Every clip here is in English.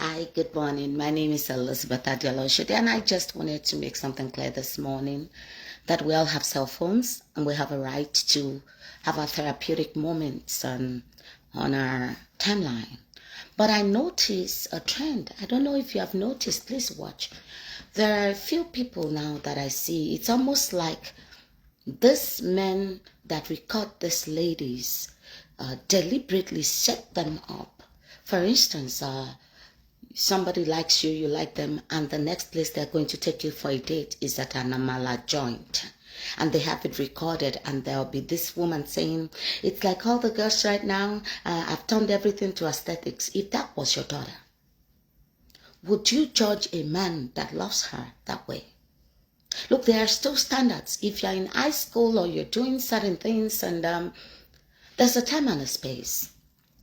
Hi, good morning. My name is Elizabeth Adioloshide, and I just wanted to make something clear this morning that we all have cell phones and we have a right to have our therapeutic moments on our timeline. But I notice a trend. I don't know if you have noticed, please watch. There are a few people now that I see. It's almost like these men that record these ladies deliberately set them up. For instance, somebody likes you, you like them, and the next place they're going to take you for a date is at an amala joint. And they have it recorded, and there'll be this woman saying, it's like all the girls right now, I've turned everything to aesthetics. If that was your daughter, would you judge a man that loves her that way? Look, there are still standards. If you're in high school or you're doing certain things, and there's a time and a space.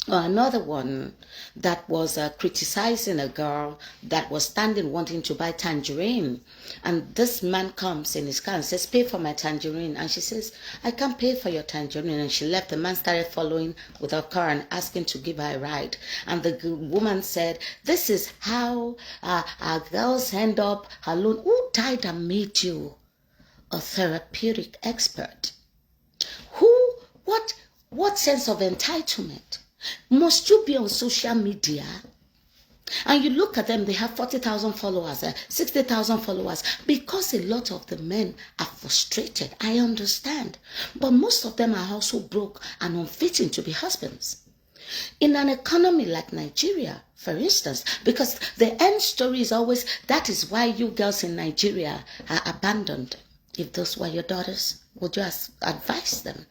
Another one that was criticizing a girl that was standing wanting to buy tangerine, and this man comes in his car and says, pay for my tangerine, and she says, I can't pay for your tangerine, and she left. The man started following with her car and asking to give her a ride, and the woman said, this is how our girls end up alone. Who died and made you a therapeutic expert? What sense of entitlement? Must you be on social media? And you look at them, they have 40,000 followers, 60,000 followers, because a lot of the men are frustrated. I understand. But most of them are also broke and unfitting to be husbands. In an economy like Nigeria, for instance, because the end story is always, that is why you girls in Nigeria are abandoned. If those were your daughters, would you advise them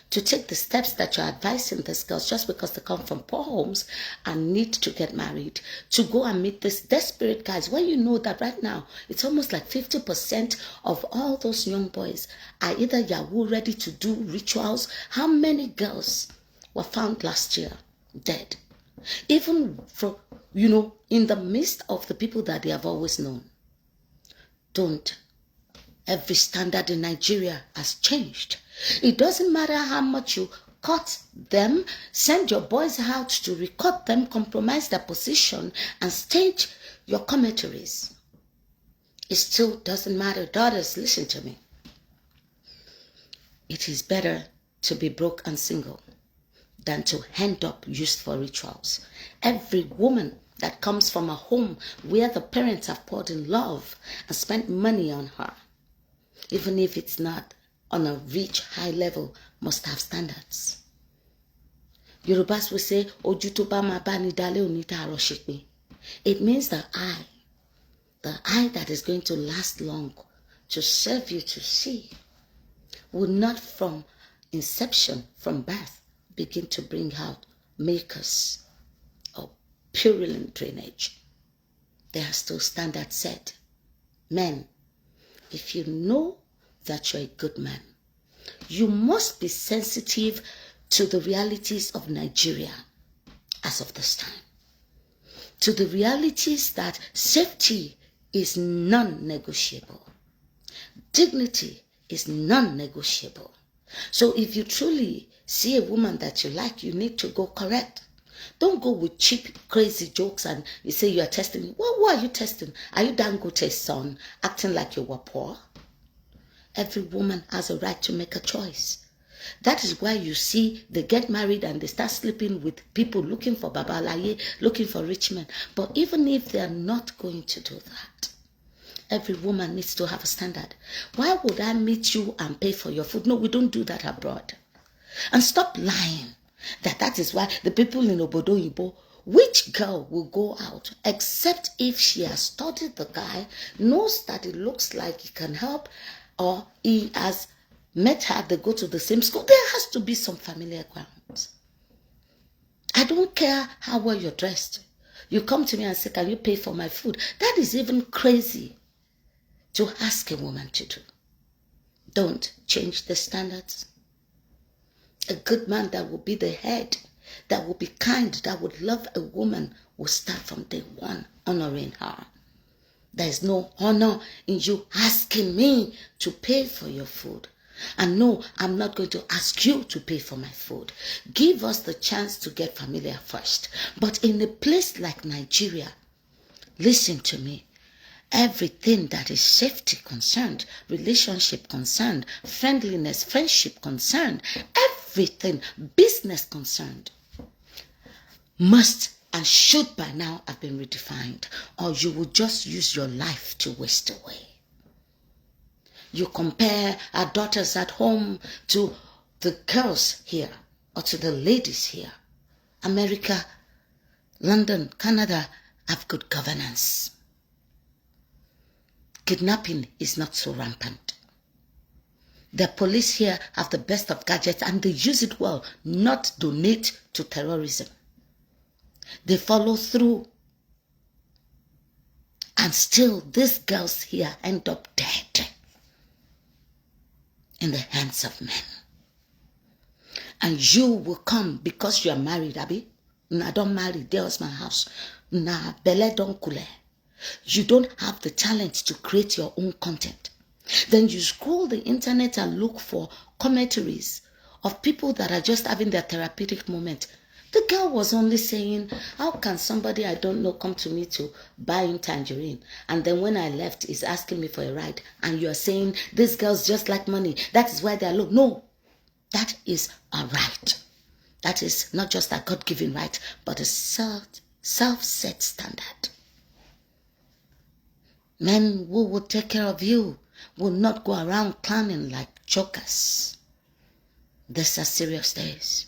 to take the steps that you're advising these girls just because they come from poor homes and need to get married, to go and meet these desperate guys, when you know that right now it's almost like 50% of all those young boys are either Yahoo ready to do rituals? How many girls were found last year dead? Even from, in the midst of the people that they have always known. Don't. Every standard in Nigeria has changed. It doesn't matter how much you cut them, send your boys out to record them, compromise their position, and stage your commentaries. It still doesn't matter. Daughters, listen to me. It is better to be broke and single than to end up used for rituals. Every woman that comes from a home where the parents have poured in love and spent money on her, even if it's not on a rich, high level, must have standards. Yorubas will say, Oju to ba ma ba ni dale oni taro shepe. It means the eye that is going to last long, to serve you to see, will not from inception, from birth, begin to bring out makers of purulent drainage. There are still standards set. Men, if you know that you're a good man, you must be sensitive to the realities of Nigeria as of this time. To the realities that safety is non-negotiable. Dignity is non-negotiable. So if you truly see a woman that you like, you need to go correct. Don't go with cheap, crazy jokes and you say you are testing. Well, what are you testing? Are you Dangote's son acting like you were poor? Every woman has a right to make a choice. That is why you see they get married and they start sleeping with people looking for babalaye, looking for rich men. But even if they are not going to do that, every woman needs to have a standard. Why would I meet you and pay for your food? No, we don't do that abroad. And stop lying that is why the people in Obodo Ibo, which girl will go out except if she has studied the guy, knows that it looks like he can help, or he has met her, they go to the same school. There has to be some familiar grounds. I don't care how well you're dressed. You come to me and say, can you pay for my food? That is even crazy to ask a woman to do. Don't change the standards. A good man that will be the head, that will be kind, that would love a woman, will start from day one honoring her. There is no honor in you asking me to pay for your food. And no, I'm not going to ask you to pay for my food. Give us the chance to get familiar first. But in a place like Nigeria, listen to me. Everything that is safety concerned, relationship concerned, friendliness, friendship concerned, everything, business concerned, must and should by now have been redefined, or you will just use your life to waste away. You compare our daughters at home to the girls here, or to the ladies here. America, London, Canada have good governance. Kidnapping is not so rampant. The police here have the best of gadgets and they use it well, not donate to terrorism. They follow through. And still, these girls here end up dead in the hands of men. And you will come because you are married, Abi. Nah, don't marry, there's my house. Nah, belle don't cool. You don't have the talent to create your own content. Then you scroll the internet and look for commentaries of people that are just having their therapeutic moment. The girl was only saying, how can somebody I don't know come to me to buy him tangerine? And then when I left, he's asking me for a ride. And you're saying, these girls just like money. That is why they're low. No, that is a right. That is not just a God-given right, but a self-set standard. Men who will take care of you will not go around clowning like jokers. These are serious days.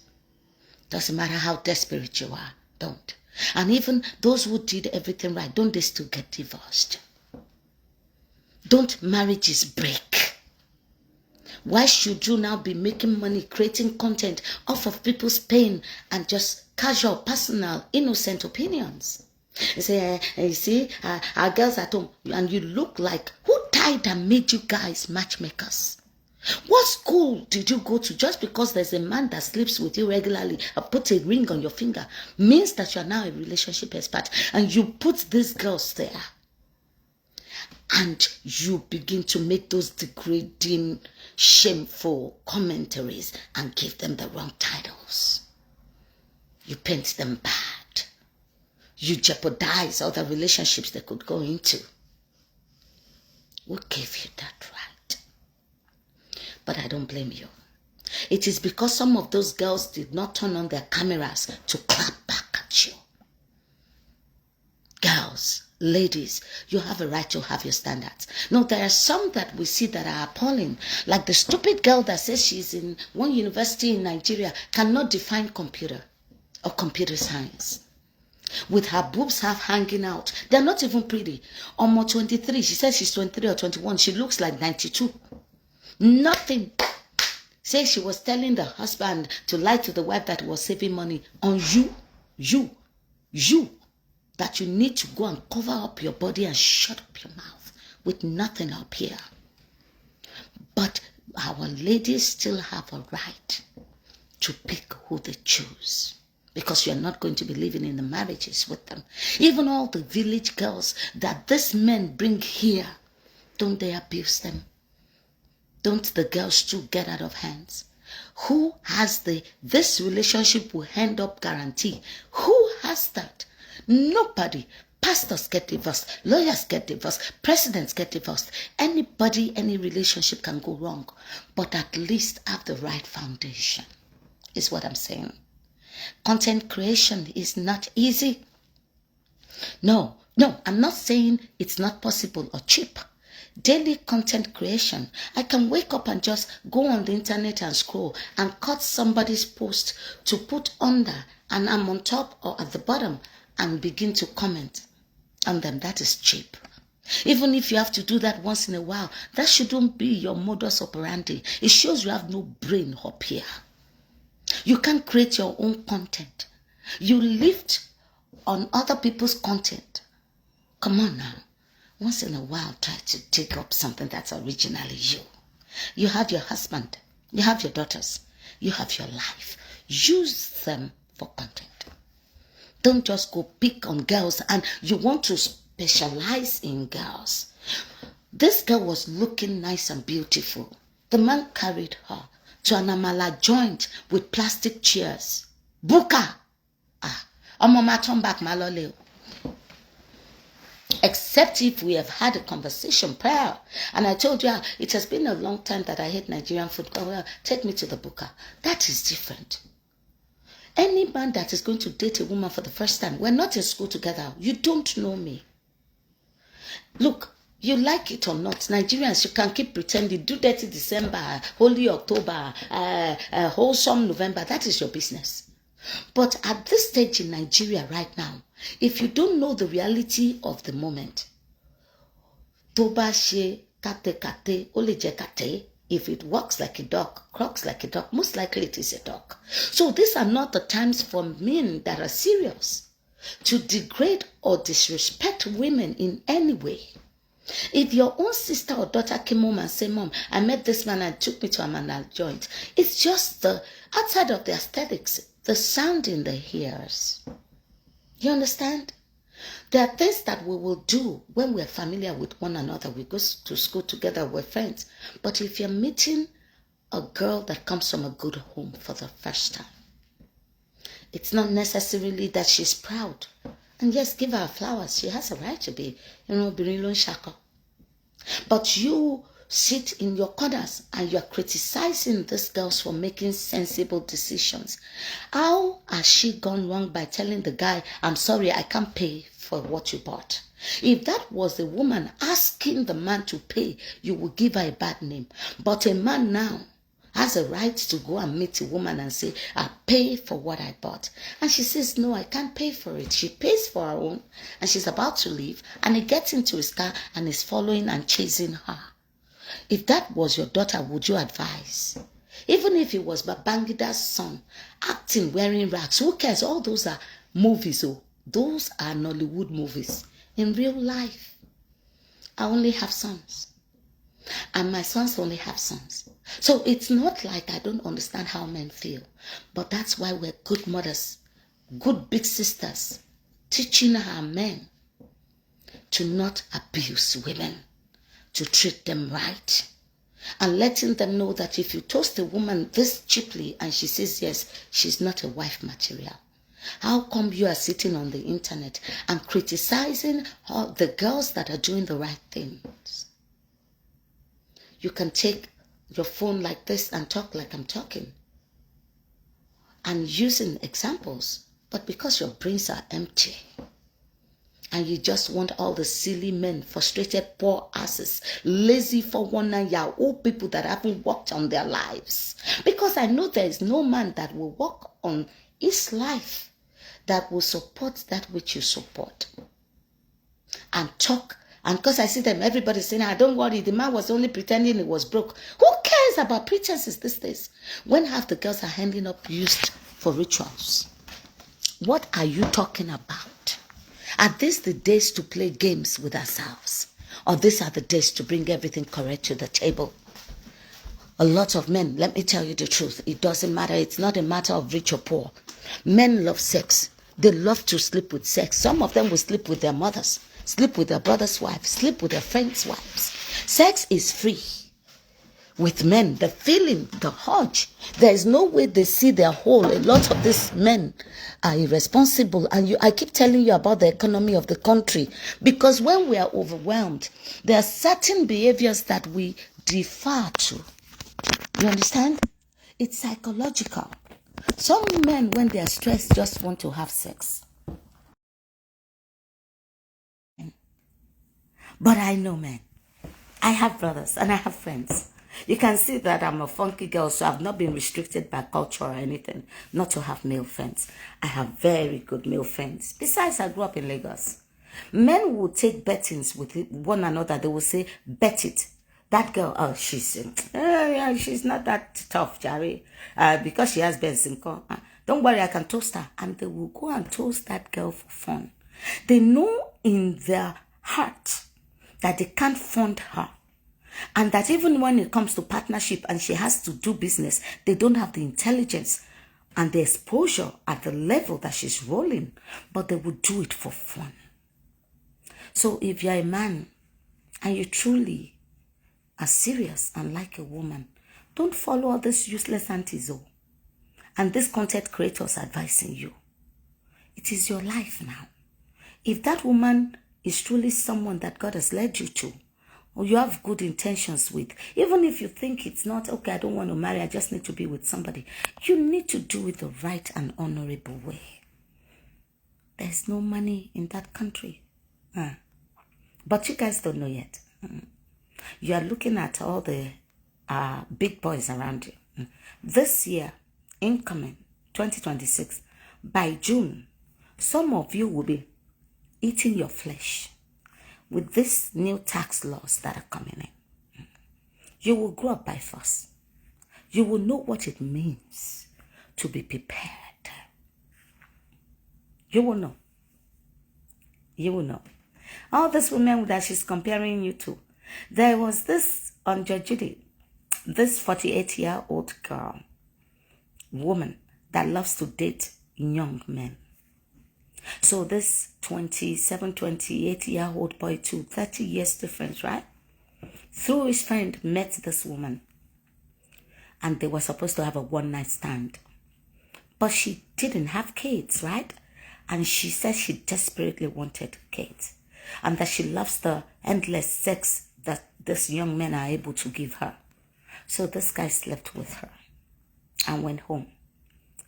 Doesn't matter how desperate you are, don't. And even those who did everything right, don't they still get divorced? Don't marriages break? Why should you now be making money, creating content off of people's pain and just casual, personal, innocent opinions? You say, you see, our girls at home, and you look like, who died and made you guys matchmakers? What school did you go to? Just because there's a man that sleeps with you regularly or puts a ring on your finger means that you are now a relationship expert, and you put these girls there and you begin to make those degrading, shameful commentaries and give them the wrong titles. You paint them bad. You jeopardize other relationships they could go into. Who gave you that right? But I don't blame you. It is because some of those girls did not turn on their cameras to clap back at you. Girls, ladies, you have a right to have your standards. No, there are some that we see that are appalling. Like the stupid girl that says she's in one university in Nigeria, cannot define computer or computer science. With her boobs half hanging out. They're not even pretty. Almost 23. She says she's 23 or 21. She looks like 92. Nothing. Say she was telling the husband to lie to the wife that was saving money on you. That you need to go and cover up your body and shut up your mouth with nothing up here. But our ladies still have a right to pick who they choose. Because you're not going to be living in the marriages with them. Even all the village girls that these men bring here, don't they abuse them? Don't the girls too get out of hands? Who has this relationship will end up guarantee? Who has that? Nobody. Pastors get divorced. Lawyers get divorced. Presidents get divorced. Anybody, any relationship can go wrong. But at least have the right foundation, is what I'm saying. Content creation is not easy. No, I'm not saying it's not possible or cheap. Daily content creation. I can wake up and just go on the internet and scroll and cut somebody's post to put under, and I'm on top or at the bottom and begin to comment on them. That is cheap. Even if you have to do that once in a while, that shouldn't be your modus operandi. It shows you have no brain up here. You can't create your own content. You live on other people's content. Come on now. Once in a while, try to dig up something that's originally you. You have your husband. You have your daughters. You have your life. Use them for content. Don't just go pick on girls and you want to specialize in girls. This girl was looking nice and beautiful. The man carried her to an amala joint with plastic chairs. Buka! Ma turn back, malole. Except if we have had a conversation prior. And I told you, it has been a long time that I hate Nigerian food. Take me to the buka. That is different. Any man that is going to date a woman for the first time, we're not in school together. You don't know me. Look, you like it or not, Nigerians, you can keep pretending. Do dirty December, Holy October, wholesome November. That is your business. But at this stage in Nigeria right now, if you don't know the reality of the moment, toba she kate kate, oleje kate, if it walks like a dog, croaks like a dog, most likely it is a dog. So these are not the times for men that are serious to degrade or disrespect women in any way. If your own sister or daughter came home and said, Mom, I met this man and took me to a manal joint, it's just the outside of the aesthetics, the sound in the ears. You understand? There are things that we will do when we're familiar with one another. We go to school together, we're friends. But if you're meeting a girl that comes from a good home for the first time, it's not necessarily that she's proud. And yes, give her flowers. She has a right to be, Birilon Shako. But you sit in your corners and you're criticizing these girls for making sensible decisions. How has she gone wrong by telling the guy, I'm sorry, I can't pay for what you bought? If that was a woman asking the man to pay, you would give her a bad name. But a man now has a right to go and meet a woman and say, I pay for what I bought. And she says, no, I can't pay for it. She pays for her own and she's about to leave, and he gets into his car and is following and chasing her. If that was your daughter, would you advise? Even if it was Babangida's son acting wearing rags, who cares? All those are movies. Oh, those are Nollywood movies. In real life, I only have sons. And my sons only have sons. So it's not like I don't understand how men feel. But that's why we're good mothers, good big sisters, teaching our men to not abuse women, to treat them right, and letting them know that if you toast a woman this cheaply and she says yes, she's not a wife material. How come you are sitting on the internet and criticizing all the girls that are doing the right things? You can take your phone like this and talk like I'm talking and using examples, but because your brains are empty and you just want all the silly men, frustrated poor asses, lazy 419 Yahoo people that haven't worked on their lives. Because I know there is no man that will work on his life that will support that which you support. And talk. And because I see them, everybody saying, don't worry, the man was only pretending he was broke. Who cares about pretenses these days? When half the girls are handing up used for rituals. What are you talking about? Are these the days to play games with ourselves? Or these are the days to bring everything correct to the table? A lot of men, let me tell you the truth, it doesn't matter. It's not a matter of rich or poor. Men love sex. They love to sleep with sex. Some of them will sleep with their mothers, sleep with their brother's wives, sleep with their friends' wives. Sex is free. With men, the feeling, the urge, there is no way they see their whole. A lot of these men are irresponsible. And I keep telling you about the economy of the country. Because when we are overwhelmed, there are certain behaviors that we defer to. You understand? It's psychological. Some men, when they are stressed, just want to have sex. But I know men. I have brothers and I have friends. You can see that I'm a funky girl, so I've not been restricted by culture or anything not to have male friends. I have very good male friends. Besides, I grew up in Lagos. Men will take bettings with one another. They will say, bet it. That girl, she's not that tough, Jerry, because she has Benzinko. Don't worry, I can toast her. And they will go and toast that girl for fun. They know in their heart that they can't fund her. And that even when it comes to partnership and she has to do business, they don't have the intelligence and the exposure at the level that she's rolling. But they will do it for fun. So if you're a man and you truly are serious and like a woman, Don't follow all these useless aunties, and these content creators advising you. It is your life now. If that woman is truly someone that God has led you to, or you have good intentions with, even if you think it's not, okay, I don't want to marry, I just need to be with somebody, you need to do it the right and honorable way. There's no money in that country. But you guys don't know yet. You are looking at all the big boys around you. This year, incoming 2026, by June, some of you will be eating your flesh with these new tax laws that are coming in. You will grow up by force. You will know what it means to be prepared. You will know. You will know. All these women that she's comparing you to. There was this on Judy, this 48-year-old girl, woman that loves to date young men. So this 27, 28-year-old boy too, 30 years difference, right? Through his friend, met this woman. And they were supposed to have a one-night stand. But she didn't have kids, right? And she said she desperately wanted kids. And that she loves the endless sex that these young men are able to give her. So this guy slept with her and went home.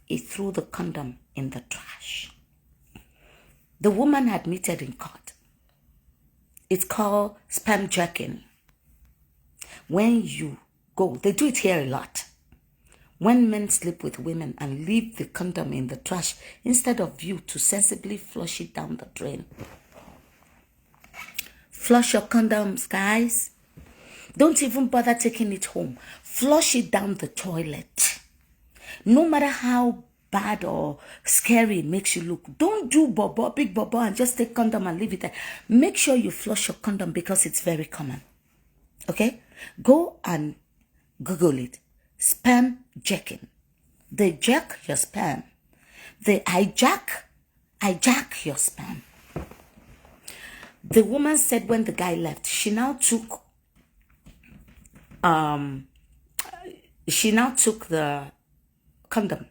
He threw the condom in the trash. The woman admitted in court. It's called sperm jacking. When you go, they do it here a lot. When men sleep with women and leave the condom in the trash, instead of you to sensibly flush it down the drain. Flush your condoms, guys. Don't even bother taking it home. Flush it down the toilet. No matter how bad or scary it makes you look, don't do bobo, big bobo, and just take condom and leave it there. Make sure you flush your condom because it's very common. Okay? Go and Google it. Sperm jacking. They jack your sperm. They hijack your sperm. The woman said when the guy left, she now took the condom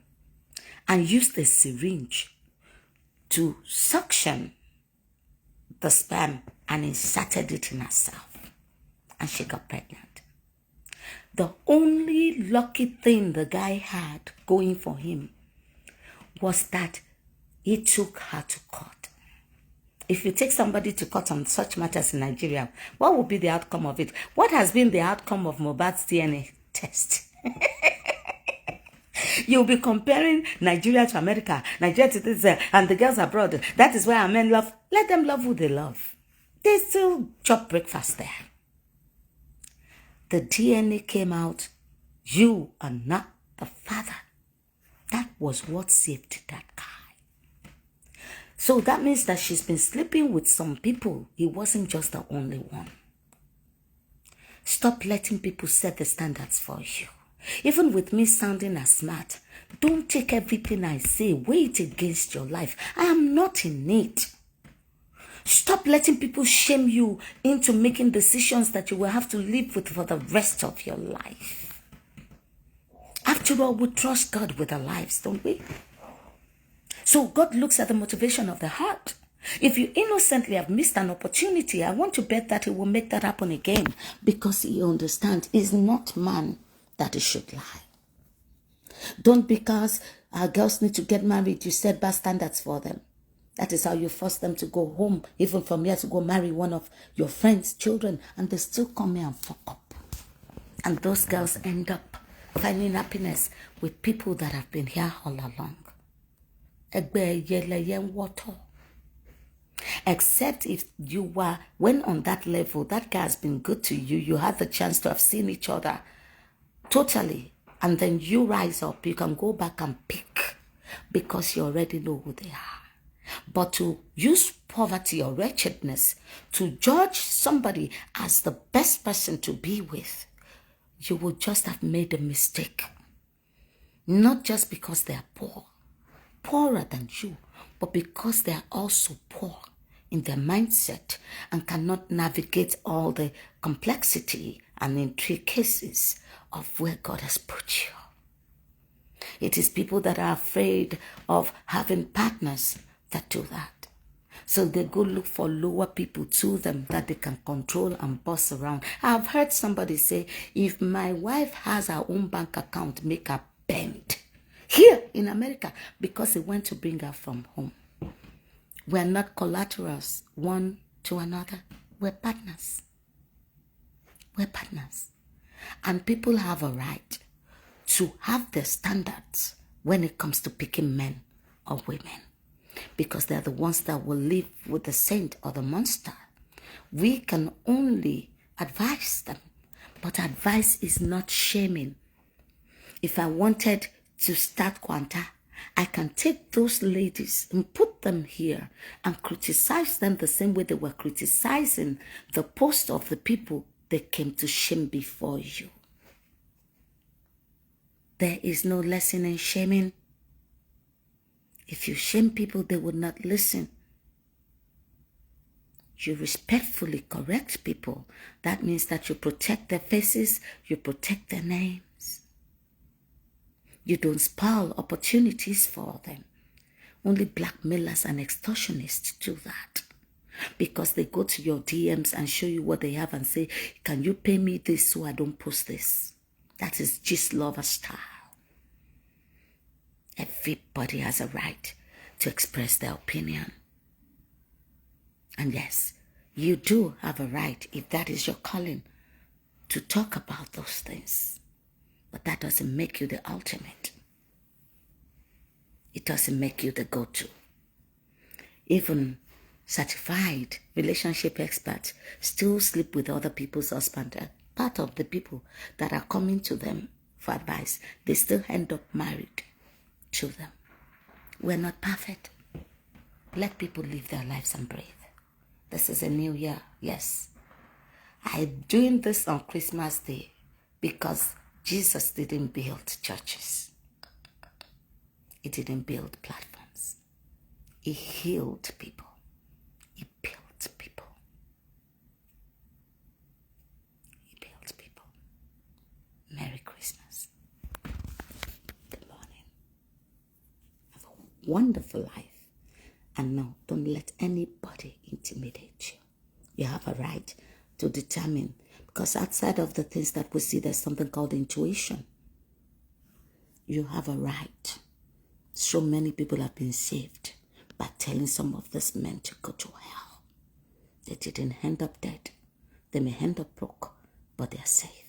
and used a syringe to suction the sperm and inserted it in herself. And she got pregnant. The only lucky thing the guy had going for him was that he took her to court. If you take somebody to court on such matters in Nigeria, what will be the outcome of it? What has been the outcome of Mohbad's DNA test? You'll be comparing Nigeria to America, Nigeria to this, and the girls abroad. That is why our men love. Let them love who they love. They still chop breakfast there. The DNA came out. You are not the father. That was what saved that guy. So that means that she's been sleeping with some people. He wasn't just the only one. Stop letting people set the standards for you. Even with me sounding as smart, don't take everything I say, weigh it against your life. I am not in it. Stop letting people shame you into making decisions that you will have to live with for the rest of your life. After all, we trust God with our lives, don't we? So God looks at the motivation of the heart. If you innocently have missed an opportunity, I want to bet that He will make that happen again, because He understands He's not man that He should lie. Don't, because our girls need to get married, you set bad standards for them. That is how you force them to go home, even from here, to go marry one of your friends' children, and they still come here and fuck up. And those girls end up finding happiness with people that have been here all along. Except if you were, when on that level, that guy has been good to you, you had the chance to have seen each other totally, and then you rise up, you can go back and pick, because you already know who they are. But to use poverty or wretchedness to judge somebody as the best person to be with, you would just have made a mistake. Not just because they are poor, poorer than you, but because they are also poor in their mindset and cannot navigate all the complexity and in 3 cases of where God has put you. It is people that are afraid of having partners that do that. So they go look for lower people to them that they can control and boss around. I've heard somebody say, if my wife has her own bank account, make her bend. Here in America, because he went to bring her from home. We're not collaterals one to another. We're partners. We're partners. And people have a right to have their standards when it comes to picking men or women, because they're the ones that will live with the saint or the monster. We can only advise them, but advice is not shaming. If I wanted to start Quanta, I can take those ladies and put them here and criticize them the same way they were criticizing the post of the people they came to shame before you. There is no lesson in shaming. If you shame people, they would not listen. You respectfully correct people. That means that you protect their faces, you protect their names. You don't spoil opportunities for them. Only blackmailers and extortionists do that, because they go to your DMs and show you what they have and say, can you pay me this so I don't post this? That is gist lover style. Everybody has a right to express their opinion. And yes, you do have a right, if that is your calling, to talk about those things. But that doesn't make you the ultimate. It doesn't make you the go-to. Even certified relationship experts still sleep with other people's husbands. Part of the people that are coming to them for advice, they still end up married to them. We're not perfect. Let people live their lives and breathe. This is a new year, yes. I'm doing this on Christmas Day because Jesus didn't build churches. He didn't build platforms. He healed people. He built people. He built people. Merry Christmas. Good morning. Have a wonderful life. And no, don't let anybody intimidate you. You have a right to determine, because outside of the things that we see, there's something called intuition. You have a right. So many people have been saved by telling some of these men to go to hell. They didn't end up dead. They may end up broke, but they're safe.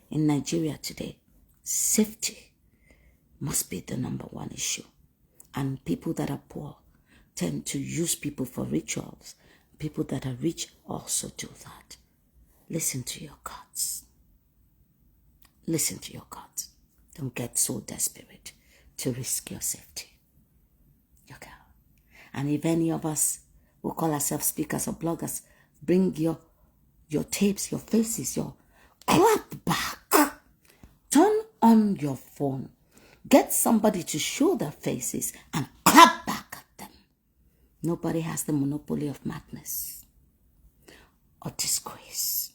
In Nigeria today, safety must be the number one issue. And people that are poor tend to use people for rituals. People that are rich also do that. Listen to your guts. Listen to your guts. Don't get so desperate to risk your safety. Okay. And if any of us who call ourselves speakers or bloggers, bring your tapes, your faces, your clap back. Turn on your phone. Get somebody to show their faces and clap back at them. Nobody has the monopoly of madness or disgrace.